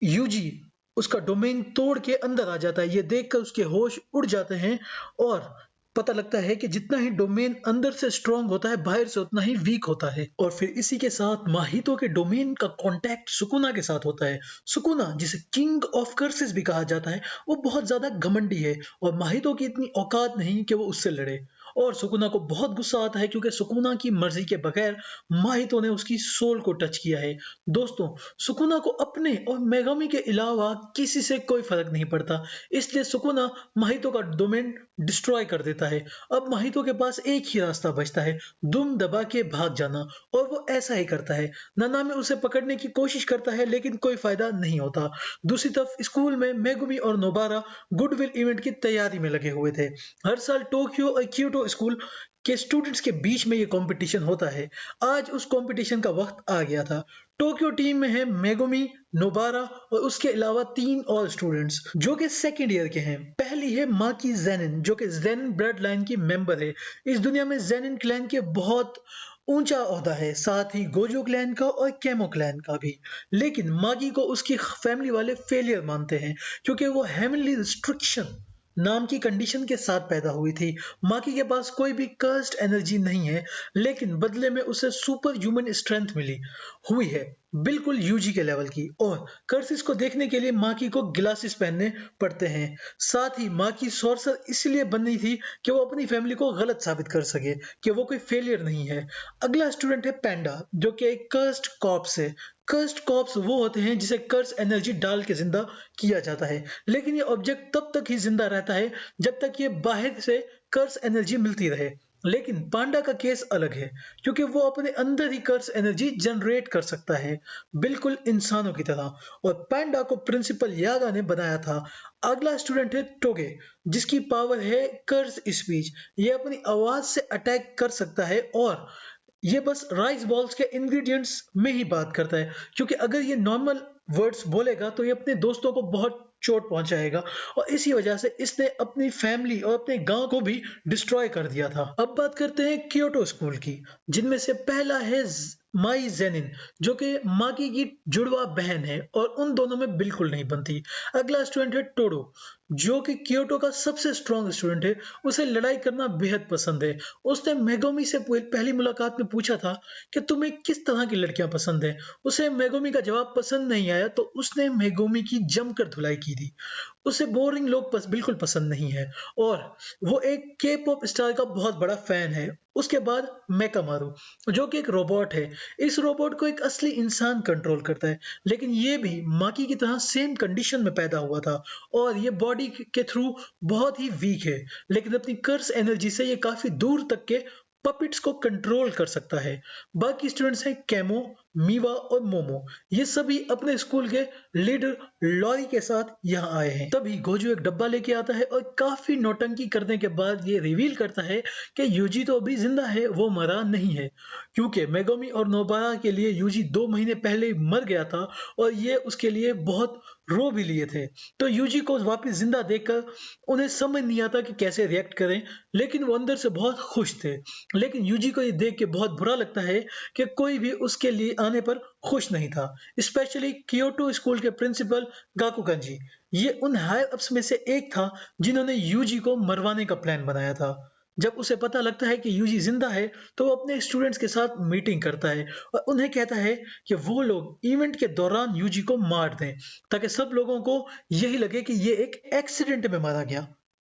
यूजी उसका डोमेन तोड़ के अंदर आ जाता है। ये देखकर उसके होश उड़ जाते हैं और पता लगता है कि जितना ही डोमेन अंदर से स्ट्रांग होता है बाहर से उतना ही वीक होता है। और फिर इसी के साथ माहितो के डोमेन का कांटेक्ट सुकुना के साथ होता है। सुकुना, जिसे किंग ऑफ कर्सेस भी कहा जाता है, वो बहुत ज्यादा घमंडी है और माहितो की इतनी औकात नहीं कि वो उससे लड़े। और सुकुना को बहुत गुस्सा आता है क्योंकि सुकुना की मर्जी के बगैर माहितो ने उसकी सोल को टच किया है। दोस्तों, सुकुना को अपने और मेगामी के अलावा किसी से कोई फर्क नहीं पड़ता, इसलिए सुकुना माहितो का डोमेन डिस्ट्रॉय कर देता है। अब माहितो के पास एक ही रास्ता बचता है, दुम दबा के भाग जाना, और वो ऐसा ही करता है। नानामी उसे पकड़ने की कोशिश करता है लेकिन कोई फायदा नहीं होता। दूसरी तरफ स्कूल में मेगुमी और नोबारा गुडविल इवेंट की तैयारी में लगे हुए थे। हर साल टोक्यो और क्योटो स्कूल के स्टूडेंट्स के बीच में ये कंपटीशन होता है। आज उस कंपटीशन का वक्त आ गया था। टोक्यो टीम में है मेगुमी, नोबारा और उसके अलावा 3 और स्टूडेंट्स जो कि सेकेंड ईयर के हैं। पहली है माकी जेनिन जो कि जेनिन ब्लड लाइन की मेंबर है। इस दुनिया में जेनिन क्लैन के बहुत ऊंचा ओहदा है, साथ ही गोजो क्लैन का और केमो क्लैन का भी। लेकिन मागी को उसकी फैमिली वाले फेलियर मानते हैं क्योंकि वो हेवनली रिस्ट्रिक्शन नाम की कंडीशन के साथ पैदा हुई थी। माकी के पास कोई भी कर्स्ड एनर्जी नहीं है, लेकिन बदले में उसे सुपर ह्यूमन स्ट्रेंथ मिली हुई है, बिल्कुल यूजी के लेवल की। और कर्सिस को देखने के लिए माकी को ग्लासेस पहनने पड़ते हैं। साथ ही माकी सॉर्सर इसलिए बनी थी कि वो अपनी फैमिली को गलत साबित कर सके कि वो कोई फेलियर नहीं है। अगला स्टूडेंट है पैंडा जो कि एक कर्स्ड कॉप्स है। कर्स्ड कॉप्स वो होते हैं जिसे कर्स एनर्जी डाल के जिंदा किया जाता है, लेकिन ये ऑब्जेक्ट तब तक ही जिंदा रहता है जब तक ये बाहर से कर्स एनर्जी मिलती रहे। लेकिन पांडा का केस अलग है क्योंकि वो अपने अंदर ही कर्स एनर्जी जनरेट कर सकता है, बिल्कुल इंसानों की तरह। और पांडा को प्रिंसिपल यागा ने बनाया था। अगला स्टूडेंट है टोगे जिसकी पावर है कर्स स्पीच। ये अपनी आवाज से अटैक कर सकता है और ये बस राइस बॉल्स के इंग्रेडिएंट्स में ही बात करता है, क्योंकि अगर ये नॉर्मल वर्ड्स बोलेगा तो ये अपने दोस्तों को बहुत चोट पहुंचाएगा, और इसी वजह से इसने अपनी फैमिली और अपने गांव को भी डिस्ट्रॉय कर दिया था। अब बात करते हैं क्योटो स्कूल की, जिनमें से पहला है माई जेनिन जो कि माकी की जुड़वा बहन है और उन दोनों में बिल्कुल नहीं बनती। अगला स्टूडेंट है टोडो जो कि क्योटो का सबसे स्ट्रॉन्ग स्टूडेंट है। उसे लड़ाई करना बेहद पसंद है। उसने मेगोमी से पहली मुलाकात में पूछा था कि तुम्हें किस तरह की लड़कियां पसंद है। उसे मेगोमी का जवाब पसंद नहीं आया तो उसने मेगोमी की जमकर धुलाई की थी। उसे बोरिंग लोग बिल्कुल पसंद नहीं है और वो एक के पॉप स्टार का बहुत बड़ा फैन है। उसके बाद मेकामारू जो कि एक रोबोट है। इस रोबोट को एक असली इंसान कंट्रोल करता है, लेकिन ये भी माकी की तरह सेम कंडीशन में पैदा हुआ था और ये बॉडी के थ्रू बहुत ही वीक है, लेकिन अपनी कर्स एनर्जी से ये काफी दूर तक के पपिट्स को कंट्रोल कर सकता है। बाकी स्टूडेंट्स हैं केमो, मीवा और मोमो। ये सभी अपने स्कूल के लीडर लॉरी के साथ यहाँ आए हैं। तभी गोजू एक डब्बा लेके आता है और काफी नौटंकी करने के बाद ये रिवील करता है कि यूजी तो अभी जिंदा है, वो मरा नहीं है, क्योंकि मेगोमी और नोबारा के लिए यूजी 2 महीने पहले ही मर गया था और ये उसके लिए बहुत रो भी लिए थे। तो यूजी को वापस जिंदा देखकर उन्हें समझ नहीं आता कि कैसे रिएक्ट करें, लेकिन वो अंदर से बहुत खुश थे। लेकिन यूजी को ये देख के बहुत बुरा लगता है कि कोई भी उसके लिए आने पर खुश नहीं था, स्पेशली क्योटो स्कूल के प्रिंसिपल गाकुगंजी। ये उन हायर अप्स में से एक था जिन्होंने यूजी को मरवाने का प्लान बनाया था। जब उसे पता लगता है कि यूजी जिंदा है तो वो अपने स्टूडेंट्स के साथ मीटिंग करता है और उन्हें कहता है कि वो लोग इवेंट के दौरान यूजी को मार दें ताकि सब लोगों को यही लगे कि ये एक एक्सीडेंट में मारा गया।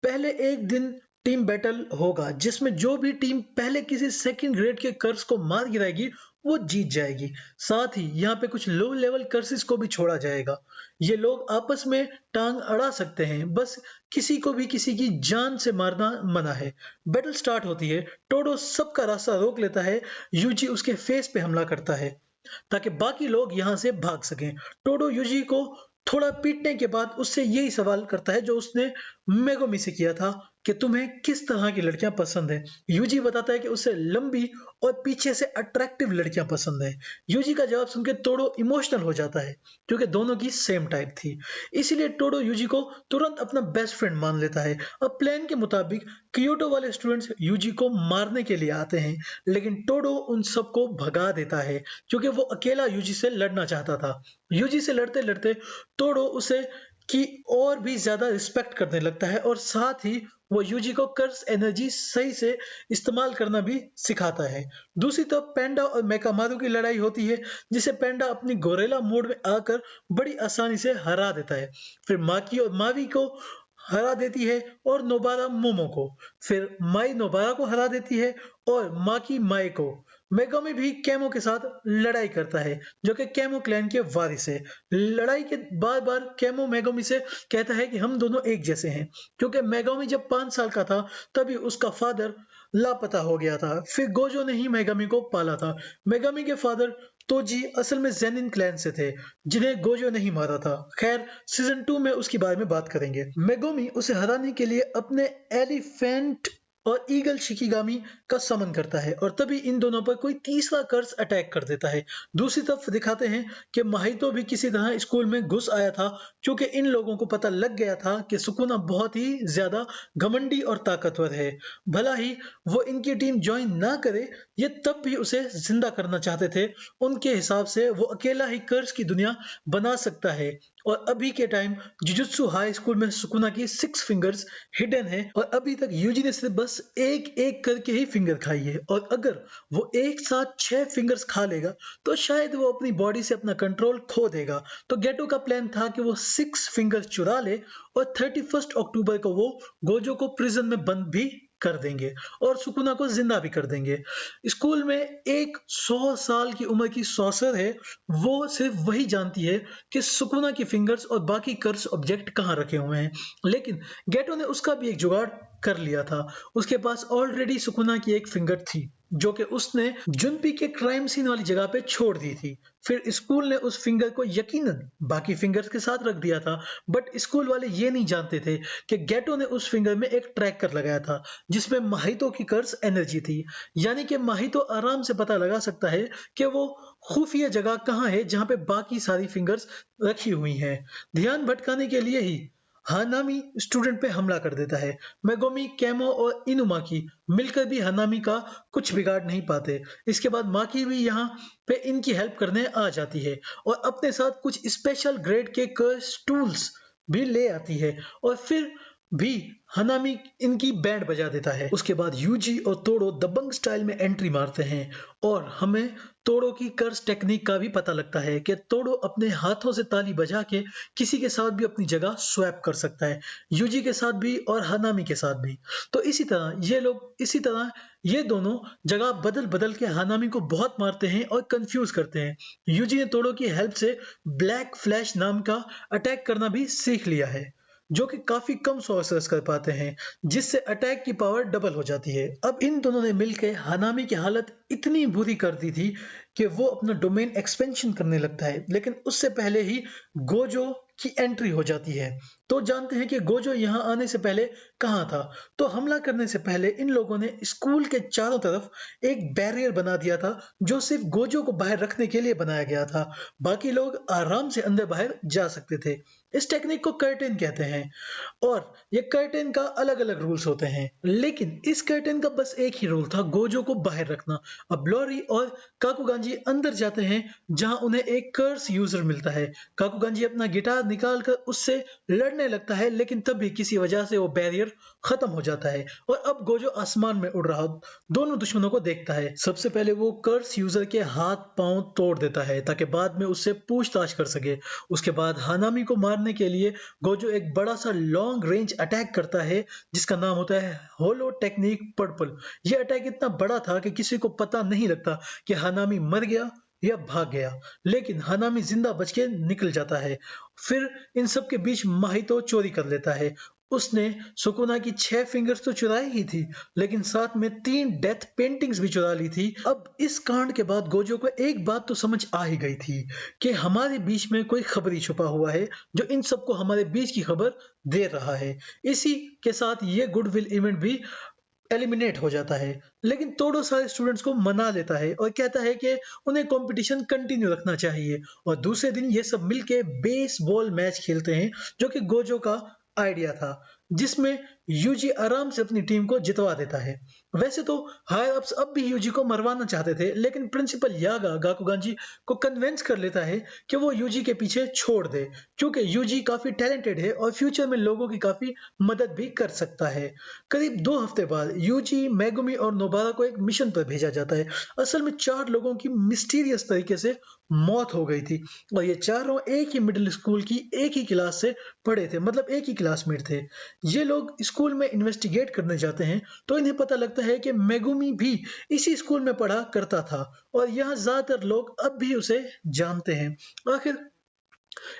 पहले एक दिन टीम बैटल होगा जिसमें जो भी टीम पहले किसी सेकंड ग्रेड के कर्स को मार गिराएगी वो जीत जाएगी। साथ ही यहाँ पे कुछ लो लेवल कर्सेस को भी छोड़ा जाएगा। ये लोग आपस में टांग अड़ा सकते हैं, बस किसी को भी किसी की जान से मारना मना है। बैटल स्टार्ट होती है। टोडो सबका रास्ता रोक लेता है। यूजी उसके फेस पे हमला करता है ताकि बाकी लोग यहाँ से भाग सकें। टोडो यूजी को थोड़ा पीटने के बाद उससे यही सवाल करता है जो उसने मेगोमी से किया था कि तुम्हें किस तरह की लड़कियां पसंद है। यूजी बताता है कि उसे लंबी और पीछे से अट्रैक्टिव लड़कियां पसंद है। यूजी का जवाब सुनकर टोडो इमोशनल हो जाता है क्योंकि दोनों की सेम टाइप थी। इसीलिए टोडो यूजी को तुरंत अपना बेस्ट फ्रेंड मान लेता है। अब प्लान के मुताबिक क्योटो वाले स्टूडेंट्स यूजी को मारने के लिए आते हैं, लेकिन टोडो उन सबको भगा देता है क्योंकि वो अकेला यूजी से लड़ना चाहता था। यूजी से लड़ते लड़ते टोडो उसे की और भी ज्यादा रिस्पेक्ट करने लगता है और साथ ही वो यूजी को कर्स एनर्जी सही से इस्तेमाल करना भी सिखाता है। दूसरी तरफ पैंडा और मेकामारू की लड़ाई होती है जिसे पैंडा अपनी गोरेला मोड में आकर बड़ी आसानी से हरा देता है। फिर माकी और मावी को हरा देती है और नोबारा मोमो को। फिर माई नोबारा को हरा देती है और माकी माए को। मेगोमी भी केमो के साथ लड़ाई करता है जो कि केमो क्लैन के वारिस है। लड़ाई के बार बार केमो मेगोमी से कहता है कि हम दोनों एक जैसे हैं, क्योंकि मेगोमी जब 5 साल का था तभी उसका फादर लापता हो गया था। फिर गोजो ने ही मेगोमी को पाला था। मेगोमी के फादर तोजी असल में जेनिन क्लैन से थे, जिन्हें गोजो नहीं मारा था। खैर, सीजन 2 में उसके बारे में बात करेंगे। मेगोमी उसे हराने के लिए अपने एलिफेंट और ईगल शिकिगामी का समन करता है और तभी इन दोनों पर कोई तीसरा कर्स अटैक कर देता है। दूसरी तरफ दिखाते हैं कि माहितो भी किसी तरह स्कूल में घुस आया था, क्योंकि इन लोगों को पता लग गया था कि सुकुना बहुत ही ज्यादा घमंडी और ताकतवर है। भला ही वो इनकी टीम ज्वाइन ना करे, ये तब भी उसे जिंदा करना चाहते थे। उनके हिसाब से वो अकेला ही कर्स की दुनिया बना सकता है। और अभी के टाइम जुजुत्सु हाई स्कूल में सुकुना की 6 फिंगर्स हिडन है और अभी तक यूजी ने सिर्फ बस एक एक करके ही फिंगर खाई है। और अगर वो एक साथ 6 फिंगर्स खा लेगा तो शायद वो अपनी बॉडी से अपना कंट्रोल खो देगा। तो गेटो का प्लान था कि वो 6 फिंगर्स चुरा ले और 31 अक्टूबर को वो गोजो को प्रिजन में बंद भी कर देंगे और सुकुना को जिंदा भी कर देंगे। स्कूल में एक 100 साल की उम्र की सॉसर है, वो सिर्फ वही जानती है कि सुकुना की फिंगर्स और बाकी कर्स ऑब्जेक्ट कहाँ रखे हुए हैं। लेकिन गेटो ने उसका भी एक जुगाड़ कर लिया था। उसके पास ऑलरेडी सुकुना की एक फिंगर थी जो कि उसने जुनपी के क्राइम सीन वाली जगह पे छोड़ दी थी। फिर स्कूल ने उस फिंगर को यकीनन बाकी फिंगर्स के साथ रख दिया था, बट स्कूल वाले ये नहीं जानते थे कि गेटो ने उस फिंगर में एक ट्रैकर लगाया था जिसमें माहितो की कर्स एनर्जी थी। यानी कि माहितो आराम से पता लगा सकता है कि वो खुफिया जगह कहाँ है जहाँ पे बाकी सारी फिंगर्स रखी हुई हैं। ध्यान भटकाने के लिए ही हानामी स्टूडेंट पे हमला कर देता है। मेगोमी, केमो और इनुमाकी मिलकर भी हानामी का कुछ बिगाड़ नहीं पाते। इसके बाद माकी भी यहाँ पे इनकी हेल्प करने आ जाती है और अपने साथ कुछ स्पेशल ग्रेड के कर्स टूल्स भी ले आती है और फिर भी हनामी इनकी बैंड बजा देता है। उसके बाद यूजी और तोड़ो दबंग स्टाइल में एंट्री मारते हैं और हमें तोड़ो की कर्स टेक्निक का भी पता लगता है कि तोड़ो अपने हाथों से ताली बजा के किसी के साथ भी अपनी जगह स्वैप कर सकता है, यूजी के साथ भी और हनामी के साथ भी। तो इसी तरह ये दोनों जगह बदल बदल के हनामी को बहुत मारते हैं और कंफ्यूज करते हैं। यूजी ने तोड़ो की हेल्प से ब्लैक फ्लैश नाम का अटैक करना भी सीख लिया है, जो कि काफी कम सॉर्सरर्स कर पाते हैं, जिससे अटैक की पावर डबल हो जाती है। अब इन दोनों ने मिलकर हानामी की हालत इतनी बुरी कर दी थी कि वो अपना डोमेन एक्सपेंशन करने लगता है, लेकिन उससे पहले ही गोजो की एंट्री हो जाती है। तो जानते हैं कि गोजो यहाँ आने से पहले कहाँ था। तो हमला करने से पहले इन लोगों ने स्कूल के चारों तरफ एक बैरियर बना दिया था जो सिर्फ गोजो को बाहर रखने के लिए बनाया गया था। बाकी लोग आराम से अंदर बाहर जा सकते थे। इस टेक्निक को कर्टेन कहते हैं और ये कर्टेन का अलग अलग रूल्स होते हैं, लेकिन इस कर्टेन का बस एक ही रूल था, गोजो को बाहर रखना। अब लोरी और काकुगांजी अंदर जाते हैं जहां उन्हें एक कर्स यूजर मिलता है। काकुगांजी अपना गिटार निकालकर उससे लड़ने लगता है, लेकिन तब भी किसी वजह से वो बैरियर खत्म हो जाता है और अब गोजो आसमान में उड़ रहा दोनों दुश्मनों को देखता है। सबसे पहले वो कर्स यूजर के हाथ पांव तोड़ देता है ताकि बाद में उससे पूछताछ कर सके। उसके बाद हानामी को मारने के लिए गोजो एक बड़ा सा लॉन्ग रेंज अटैक करता है जिसका नाम होता है होलो टेक्निक पर्पल। यह अटैक इतना बड़ा था कि किसी को पता नहीं लगता कि हानामी मर गया या भाग गया, लेकिन हानामी जिंदा बच के निकल जाता है। फिर इन सब के बीच माहितो चोरी कर लेता है। उसने सुकुना की 6 फिंगर्स तो चुराई ही थी, लेकिन साथ में 3 डेथ पेंटिंग्स भी चुरा ली थी। अब इस कांड के बाद गोजो को एक बात तो समझ आ ही गई थी कि हमारे बीच में कोई खबरी छुपा हुआ है जो इन सबको हमारे बीच की खबर दे रहा है। इसी के साथ ये गुडविल इवेंट भी एलिमिनेट हो जाता है, लेकिन तोड़ो सारे स्टूडेंट्स को मना लेता है और कहता है कि उन्हें कंपटीशन कंटिन्यू रखना चाहिए। और दूसरे दिन ये सब मिलके बेसबॉल मैच खेलते हैं जो कि गोजो का आइडिया था, जिसमें यूजी आराम से अपनी टीम को जितवा देता है। वैसे तो हायर अप्स अब भी यूजी को मरवाना चाहते थे, लेकिन प्रिंसिपल यागा गाकुगांजी को कन्विंस कर लेता है कि वो यूजी के पीछे छोड़ दे, क्योंकि यूजी काफी टैलेंटेड है और फ्यूचर में लोगों की काफी मदद भी कर सकता है। करीब 2 हफ्ते बाद यूजी, मेगुमी और नोबारा को एक मिशन पर भेजा जाता है। असल में 4 लोगों की मिस्टीरियस तरीके से मौत हो गई थी और ये चारों एक ही मिडिल स्कूल की एक ही क्लास से पढ़े थे, मतलब एक ही क्लासमेट थे। ये लोग स्कूल में इन्वेस्टिगेट करने जाते हैं तो इन्हें पता लगता है कि मेगुमी भी इसी स्कूल में पढ़ा करता था और यहाँ ज्यादातर लोग अब भी उसे जानते हैं। आखिर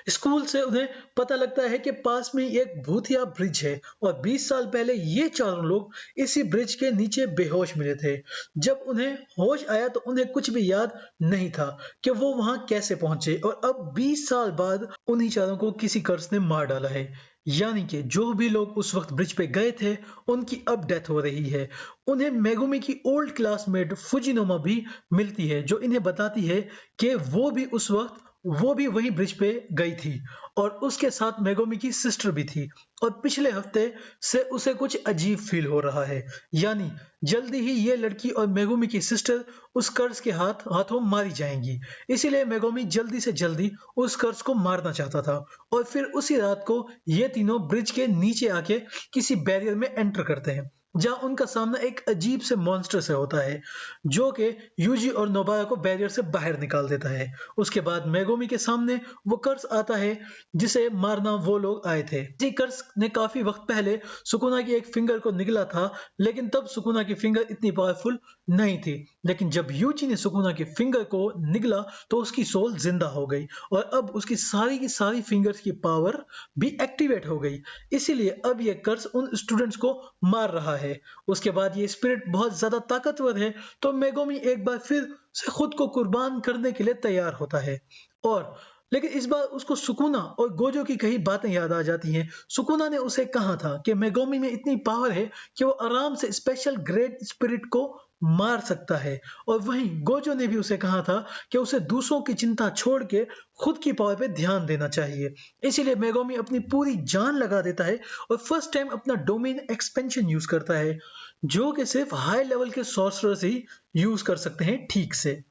स्कूल से उन्हें पता लगता है कि पास में ही एक भूतिया ब्रिज है और 20 साल पहले ये चारों लोग इसी ब्रिज के नीचे बेहोश मिले थे। जब उन्हें होश आया तो उन्हें कुछ भी याद नहीं था कि वो वहां कैसे पहुंचे और अब 20 साल बाद उन्हीं चारों को किसी कर्स ने मार डाला है। यानी कि जो भी लोग उस वक्त ब्रिज पे गए थे उनकी अब डेथ हो रही है। उन्हें मेगुमी की ओल्ड क्लासमेट फुजिनोमा भी मिलती है जो इन्हें बताती है कि वो भी वही ब्रिज पे गई थी और उसके साथ मेगुमी की सिस्टर भी थी और पिछले हफ्ते से उसे कुछ अजीब फील हो रहा है। यानी जल्दी ही ये लड़की और मेगुमी की सिस्टर उस कर्स के हाथों मारी जाएंगी। इसीलिए मेगुमी जल्दी से जल्दी उस कर्स को मारना चाहता था और फिर उसी रात को ये तीनों ब्रिज के नीचे आके किसी बैरियर में एंटर करते हैं जहां उनका सामना एक अजीब से मॉन्स्टर से होता है जो कि यूजी और नोबारा को बैरियर से बाहर निकाल देता है। उसके बाद मेगुमी के सामने वो कर्स आता है जिसे मारना वो लोग आए थे। जी कर्स ने काफी वक्त पहले सुकुना की एक फिंगर को निगला था लेकिन तब सुकुना की फिंगर इतनी पावरफुल नहीं थी। लेकिन जब यूजी ने सुकुना की फिंगर को निगला तो उसकी सोल जिंदा हो गई और अब उसकी सारी फिंगर्स की पावर भी एक्टिवेट हो गई। इसीलिए अब ये कर्स उन स्टूडेंट्स को मार रहा है। उसके बाद ये स्पिरिट बहुत ज्यादा ताकतवर है तो मेगुमी एक बार फिर से खुद को कुर्बान करने के लिए तैयार होता है और लेकिन इस बार उसको सुकुना और गोजो की कई बातें याद आ जाती हैं। सुकुना ने उसे कहा था कि मेगुमी में इतनी पावर है कि वो आराम से स्पेशल ग्रेट स्पिरिट को मार सकता है और वहीं गोजो ने भी उसे कहा था कि उसे दूसरों की चिंता छोड़ के खुद की पावर पे ध्यान देना चाहिए। इसीलिए मेगुमी अपनी पूरी जान लगा देता है और फर्स्ट टाइम अपना डोमेन एक्सपेंशन यूज करता है जो कि सिर्फ हाई लेवल के सॉर्सरर्स ही यूज कर सकते हैं ठीक से।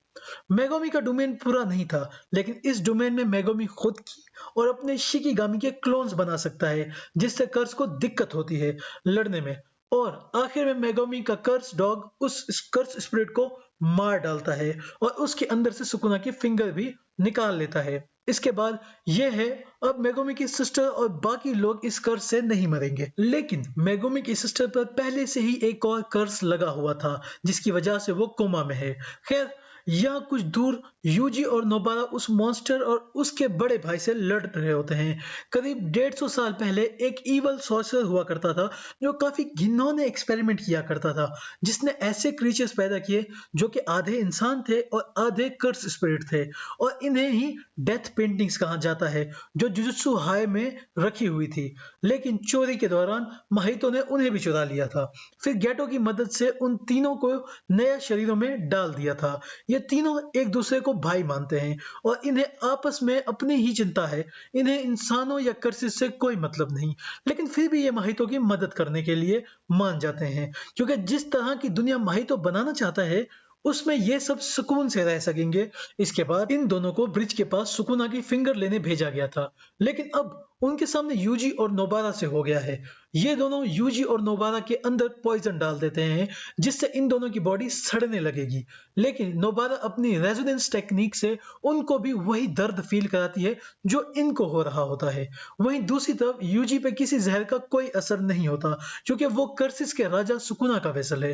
मेगुमी का डोमेन पूरा नहीं था लेकिन इस डोमेन में मेगुमी खुद की और अपने शिकिगामी के क्लोन्स बना सकता है जिससे कर्स को दिक्कत होती है लड़ने में और आखिर में मेगुमी का कर्स डॉग उस कर्स स्पिरिट को मार डालता है और उसके अंदर से सुकुना की फिंगर भी निकाल लेता है। इसके बाद यह है अब मेगुमी की सिस्टर और बाकी लोग इस कर्स से नहीं मरेंगे लेकिन मेगुमी की सिस्टर पर पहले से ही एक और कर्स लगा हुआ था जिसकी वजह से वो कोमा में है। खैर यहाँ कुछ दूर यूजी और नोबारा उस मॉन्स्टर और उसके बड़े भाई से लड़ रहे होते हैं। करीब 150 साल पहले एक इवल सॉर्सरर हुआ करता था जो काफी घिनौने एक्सपेरिमेंट किया करता था जिसने ऐसे क्रीचर्स पैदा किए जो कि आधे इंसान थे और आधे कर्स स्पिरिट थे और इन्हें ही डेथ पेंटिंग्स कहा जाता है जो जुजुत्सु हाई में रखी हुई थी। लेकिन चोरी के दौरान माहितो ने उन्हें भी चुरा लिया था। फिर गेटो की मदद से उन तीनों को नया शरीरों में डाल दिया था। ये तीनों एक दूसरे को भाई मानते हैं और इन्हें आपस में अपनी ही चिंता है। इन्हें इंसानों या कर्सिस से कोई मतलब नहीं लेकिन फिर भी ये माहितो की मदद करने के लिए मान जाते हैं क्योंकि जिस तरह की दुनिया माहितो बनाना चाहता है उसमें ये सब सुकून से रह सकेंगे। इसके बाद इन दोनों को ब्रिज के पास सुकुना की फिंगर लेने भेजा गया था लेकिन अब उनके सामने यूजी और नोबारा से हो गया है। ये दोनों यूजी और नोबारा के अंदर पॉइजन डाल देते हैं जिससे इन दोनों की बॉडी सड़ने लगेगी लेकिन नोबारा अपनी रेजोनेंस टेक्निक से उनको भी वही दर्द फील कराती है जो इनको हो रहा होता है। वहीं दूसरी तरफ यूजी पे किसी जहर का कोई असर नहीं होता क्योंकि वो कर्सिस के राजा सुकुना का वेसल है।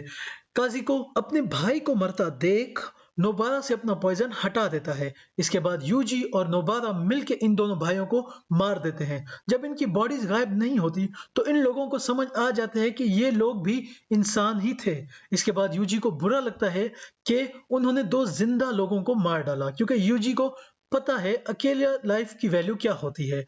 काजी को अपने भाई को मरता देख नोबारा से अपना पॉइजन हटा देता है। इसके बाद यूजी और नोबारा मिलकर इन दोनों भाइयों को मार देते हैं। जब इनकी बॉडीज गायब नहीं होती तो इन लोगों को समझ आ जाता है कि ये लोग भी इंसान ही थे। इसके बाद यूजी को बुरा लगता है कि उन्होंने दो जिंदा लोगों को मार डाला क्योंकि यूजी को पता है अकेले लाइफ की वैल्यू क्या होती है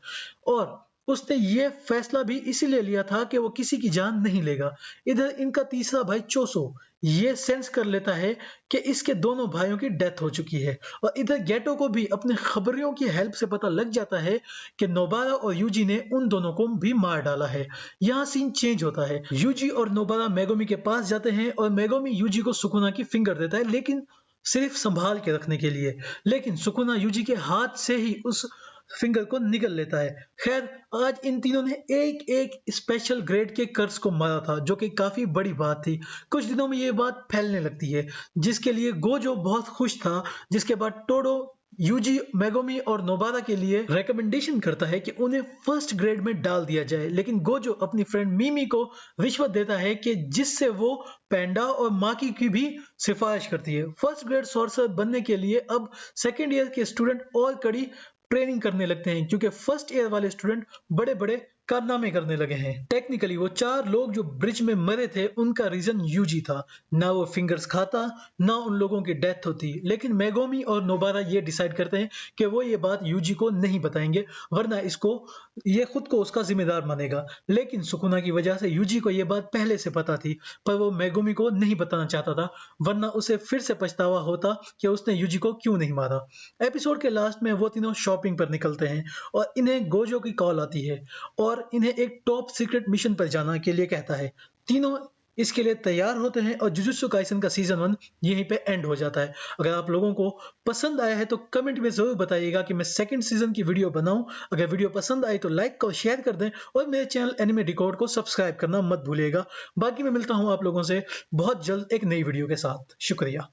और उसने ये फैसला भी इसीलिए लिया था कि वो किसी की जान नहीं लेगा। इधर इनका तीसरा भाई चोसो ये सेंस कर लेता है कि इसके दोनों भाइयों की डेथ हो चुकी है और इधर गेटो को भी अपने खबरियों की हेल्प से पता लग जाता है कि नोबारा और यूजी ने उन दोनों को भी मार डाला है। यहाँ सीन चेंज होता है। यूजी और नोबारा मेगुमी के पास जाते हैं और मेगुमी यूजी को सुकुना की फिंगर देता है लेकिन सिर्फ संभाल के रखने के लिए। लेकिन सुकुना यूजी के हाथ से ही उस फिंगर को निगल लेता है। खैर आज इन तीनों ने एक एक स्पेशल ग्रेड के कर्स को मारा था जो कि काफी बड़ी बात थी। कुछ दिनों में ये बात फैलने लगती है जिसके लिए गोजो बहुत खुश था। जिसके बाद टोडो यूजी मेगोमी और नोबारा के लिए रेकमेंडेशन करता है कि उन्हें फर्स्ट ग्रेड में डाल दिया जाए, लेकिन गोजो अपनी फ्रेंड मिमी को रिश्वत देता है कि जिससे वो पैंडा और माकी की भी सिफारिश करती है। फर्स्ट ग्रेड सॉर्सर बनने के लिए अब सेकेंड ईयर के स्टूडेंट और कड़ी ट्रेनिंग करने लगते हैं, क्योंकि फर्स्ट ईयर वाले स्टूडेंट बड़े बड़े कारनामे करने लगे हैं। टेक्निकली वो 4 लोग जो ब्रिज में मरे थे उनका रीजन यूजी था। ना वो फिंगर्स खाता, ना उन लोगों की डेथ होती, लेकिन मेगोमी और नोबारा ये डिसाइड करते हैं कि वो ये बात यूजी को नहीं बताएंगे, वरना ये खुद को उसका जिम्मेदार मानेगा। लेकिन सुकुना की वजह से यूजी को ये बात पहले से पता थी, पर वो मेगोमी को नहीं बताना चाहता था, वरना उसे फिर से पछतावा होता कि उसने यूजी को क्यों नहीं मारा। एपिसोड के लास्ट में वो तीनों शॉपिंग पर निकलते हैं और इन्हें गोजो की कॉल आती है और इन्हें एक टॉप सीक्रेट मिशन पर जाने के लिए कहता है। तीनों इसके लिए तैयार होते हैं और जुजुत्सु काइसन का सीजन 1 यहीं पे एंड हो जाता है। अगर आप लोगों को पसंद आया है तो कमेंट में जरूर बताइएगा कि मैं सेकंड सीजन की वीडियो बनाऊं। अगर वीडियो पसंद आई तो लाइक और शेयर कर दें और मेरे चैनल एनिमे डिकोड को सब्सक्राइब करना मत भूलिएगा। बाकी मैं मिलता हूं आप लोगों से बहुत जल्द एक नई वीडियो के साथ। शुक्रिया।